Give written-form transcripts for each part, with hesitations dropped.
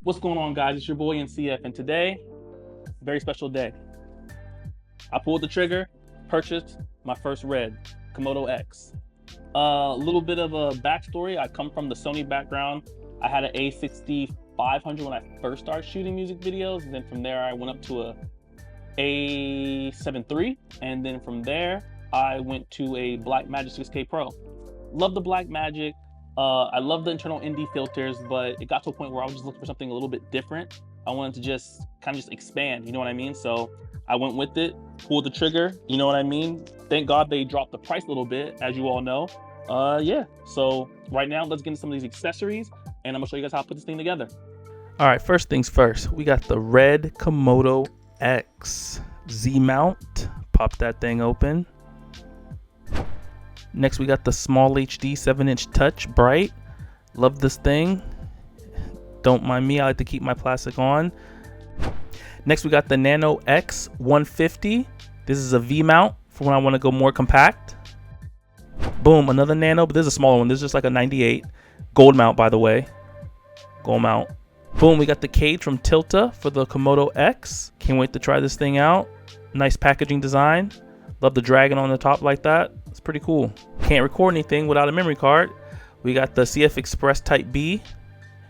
What's going on, guys? It's your boy NCF, and today, very special day. I pulled the trigger, purchased my first Red Komodo X. A little bit of a backstory. I come from the Sony background. I had an A6500 when I first started shooting music videos, and then from there I went up to a A7 III, and then from there I went to a Blackmagic 6K Pro. Love the Blackmagic. I love the internal ND filters, but it got to a point where I was just looking for something a little bit different. I wanted to just kind of expand, you know what I mean? So I went with it, pulled the trigger, you know what I mean? Thank God they dropped the price a little bit, as you all know. Yeah, so right now let's get into some of these accessories, and I'm gonna show you guys how to put this thing together. All right, first things first, we got the Red Komodo X Z mount. Pop that thing open. Next, we got the Small HD 7-inch touch bright. Love this thing. Don't mind me, I like to keep my plastic on. Next, we got the Nano X 150. This is a V mount for when I want to go more compact. Boom, another Nano, but this is a smaller one. This is just like a 98. Gold mount, by the way. Gold mount. Boom, we got the cage from Tilta for the Komodo X. Can't wait to try this thing out. Nice packaging design. Love the dragon on the top like that. It's pretty cool. Can't record anything without a memory card. We got the CF Express Type B.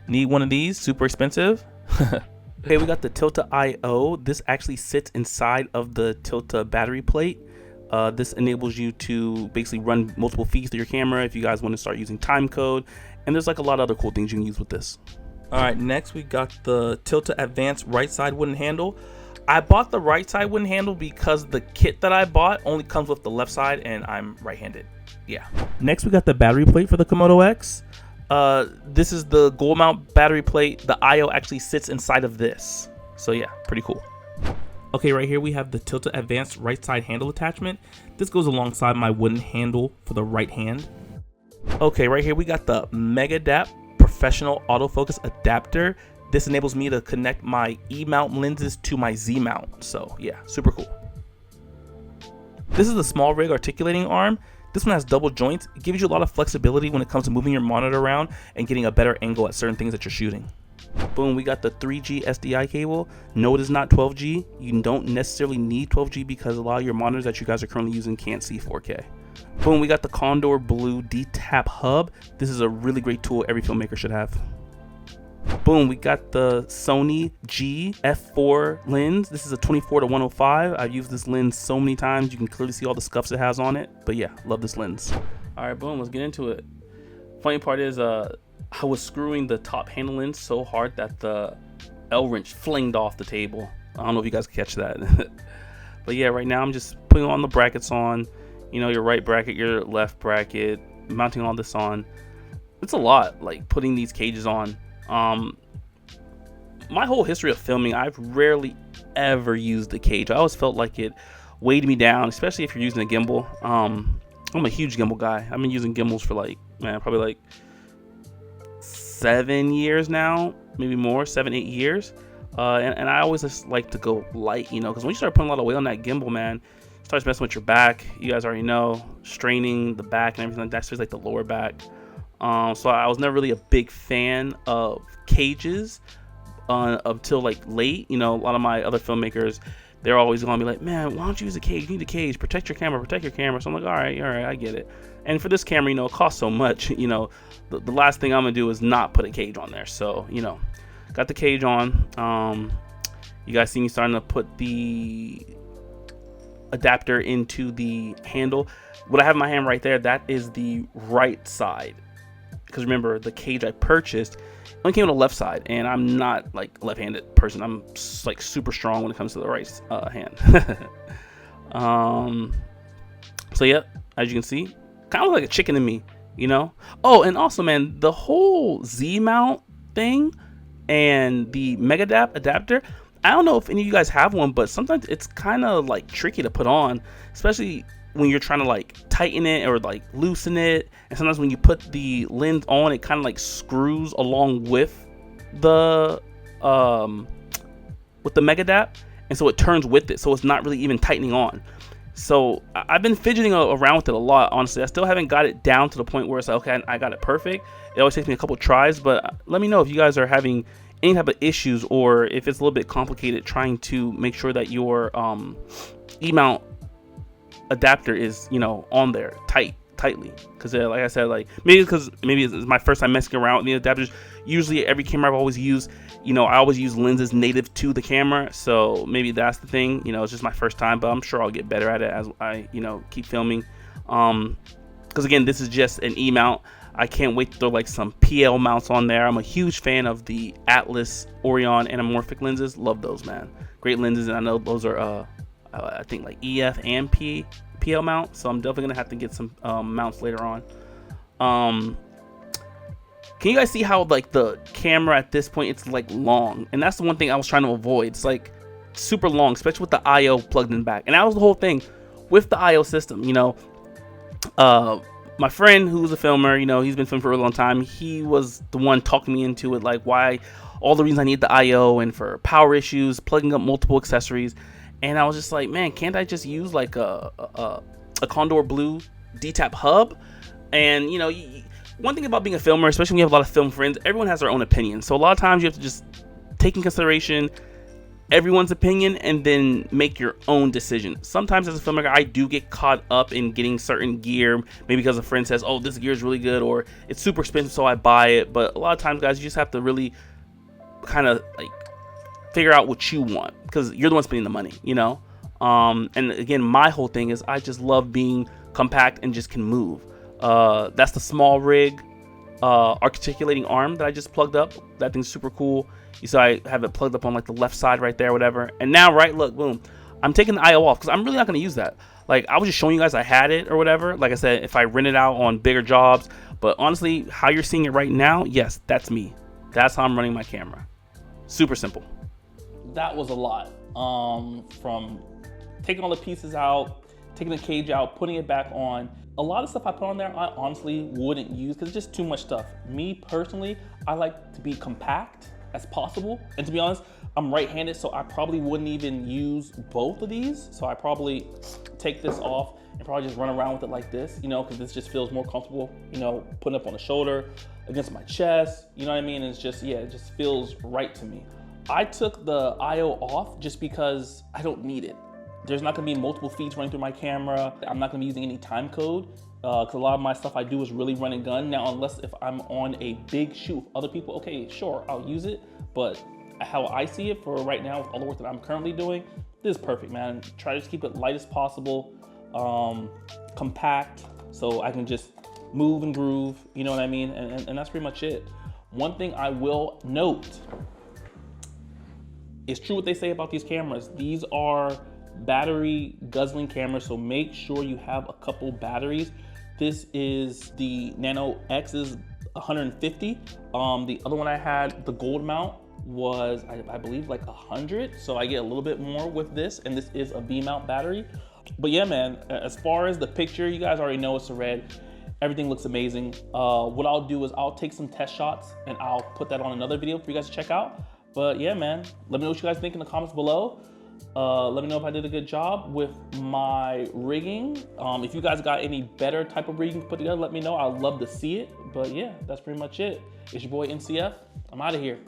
Need one of these, super expensive. Okay, we got the Tilta IO. This actually sits inside of the Tilta battery plate. This enables you to basically run multiple feeds through your camera if you guys want to start using time code. And there's like a lot of other cool things you can use with this. All right, next we got the Tilta Advanced right side wooden handle. I bought the right side wooden handle because the kit that I bought only comes with the left side and I'm right-handed. Yeah. Next we got the battery plate for the Komodo X. This is the gold mount battery plate. The IO actually sits inside of this. So yeah, pretty cool. Okay, right here we have the Tilta Advanced right side handle attachment. This goes alongside my wooden handle for the right hand. Okay, right here we got the Megadapt Professional Autofocus Adapter. This enables me to connect my E-mount lenses to my Z-mount. So yeah, super cool. This is the small rig articulating arm. This one has double joints. It gives you a lot of flexibility when it comes to moving your monitor around and getting a better angle at certain things that you're shooting. Boom, we got the 3G SDI cable. No, it is not 12G. You don't necessarily need 12G because a lot of your monitors that you guys are currently using can't see 4K. Boom, we got the Condor Blue D-Tap hub. This is a really great tool every filmmaker should have. Boom, we got the Sony G f4 lens. This is a 24-105. I've used this lens so many times. You can clearly see all the scuffs it has on it. But yeah, love this lens. All right, boom, let's get into it. Funny part is I was screwing the top handle in so hard that the L-wrench flinged off the table. I don't know if you guys can catch that. But yeah, right now I'm just putting all the brackets on. You know, your right bracket, your left bracket, mounting all this on. It's a lot, like putting these cages on. My whole history of filming, I've rarely ever used a cage. I always felt like it weighed me down, especially if you're using a gimbal. I'm a huge gimbal guy. I've been using gimbals for probably like 7 years now, maybe more, 7-8 years. And I always just like to go light, you know, because when you start putting a lot of weight on that gimbal, man, it starts messing with your back. You guys already know, straining the back and everything like that, especially like the lower back. So I was never really a big fan of cages until like late. You know, a lot of my other filmmakers, they're always going to be like, man, why don't you use a cage? You need a cage. Protect your camera. So I'm like, all right, I get it. And for this camera, you know, it costs so much. You know, the last thing I'm going to do is not put a cage on there. So, you know, got the cage on. You guys see me starting to put the adapter into the handle. What I have in my hand right there, that is the right side. Because remember, the cage I purchased only came on the left side, and I'm not like a left-handed person. I'm like super strong when it comes to the right hand. So yeah, as you can see, kind of like a chicken to me, you know. Oh, and also, man, the whole Z mount thing and the Megadapt adapter. I don't know if any of you guys have one, but sometimes it's kind of like tricky to put on, especially when you're trying to like tighten it or like loosen it. And sometimes when you put the lens on, it kind of like screws along with the Megadapt, and so it turns with it, so it's not really even tightening on. So I've been fidgeting around with it a lot, honestly. I still haven't got it down to the point where it's like, okay, I got it perfect. It always takes me a couple tries, but let me know if you guys are having any type of issues, or if it's a little bit complicated trying to make sure that your E-mount adapter is, you know, on there tightly, because like I said, like maybe it's my first time messing around with the adapters. Usually every camera I've always used, you know, I always use lenses native to the camera, so maybe that's the thing. You know, it's just my first time, but I'm sure I'll get better at it as I, you know, keep filming. Because again, this is just an E-mount. I can't wait to throw like some PL mounts on there. I'm a huge fan of the Atlas Orion anamorphic lenses. Love those, man. Great lenses, and I know those are I think like EF and PL mount, so I'm definitely gonna have to get some mounts later on. Can you guys see how like the camera at this point, it's like long, and that's the one thing I was trying to avoid. It's like super long, especially with the IO plugged in back, and that was the whole thing with the IO system. You know, my friend who's a filmer, you know, he's been filming for a really long time. He was the one talking me into it, like why all the reasons I need the IO, and for power issues, plugging up multiple accessories. And I was just like, man, can't I just use like a Condor Blue D-Tap hub? And, you know, one thing about being a filmer, especially when you have a lot of film friends, everyone has their own opinion. So a lot of times you have to just take in consideration everyone's opinion and then make your own decision. Sometimes as a filmmaker, I do get caught up in getting certain gear, maybe because a friend says, oh, this gear is really good, or it's super expensive, so I buy it. But a lot of times, guys, you just have to really kind of like figure out what you want, because you're the one spending the money, you know. And again, my whole thing is I just love being compact and just can move. That's the small rig articulating arm that I just plugged up. That thing's super cool. You saw I have it plugged up on like the left side right there, whatever. And now, right, look, boom, I'm taking the IO off because I'm really not going to use that. Like, I was just showing you guys I had it or whatever. Like I said, if I rent it out on bigger jobs. But honestly, how you're seeing it right now, yes, that's me. That's how I'm running my camera. Super simple. That was a lot. From taking all the pieces out, taking the cage out, putting it back on. A lot of stuff I put on there, I honestly wouldn't use because it's just too much stuff. Me personally, I like to be compact as possible. And to be honest, I'm right-handed, so I probably wouldn't even use both of these. So I probably take this off and probably just run around with it like this, you know, because this just feels more comfortable, you know, putting up on the shoulder, against my chest, you know what I mean? It's just, yeah, it just feels right to me. I took the IO off just because I don't need it. There's not gonna be multiple feeds running through my camera. I'm not gonna be using any time code because a lot of my stuff I do is really run and gun. Now, unless if I'm on a big shoot with other people, okay, sure, I'll use it. But how I see it for right now with all the work that I'm currently doing, this is perfect, man. Try to just keep it light as possible, compact, so I can just move and groove, you know what I mean? And that's pretty much it. One thing I will note, it's true what they say about these cameras. These are battery guzzling cameras, so make sure you have a couple batteries. This is the Nano X is 150. The other one I had, the gold mount, was I believe like 100. So I get a little bit more with this, and this is a B mount battery. But yeah, man, as far as the picture, you guys already know it's a Red. Everything looks amazing. What I'll do is I'll take some test shots and I'll put that on another video for you guys to check out. But yeah, man, let me know what you guys think in the comments below. Let me know if I did a good job with my rigging. If you guys got any better type of rigging to put together, let me know. I'd love to see it. But yeah, that's pretty much it. It's your boy NCF. I'm out of here.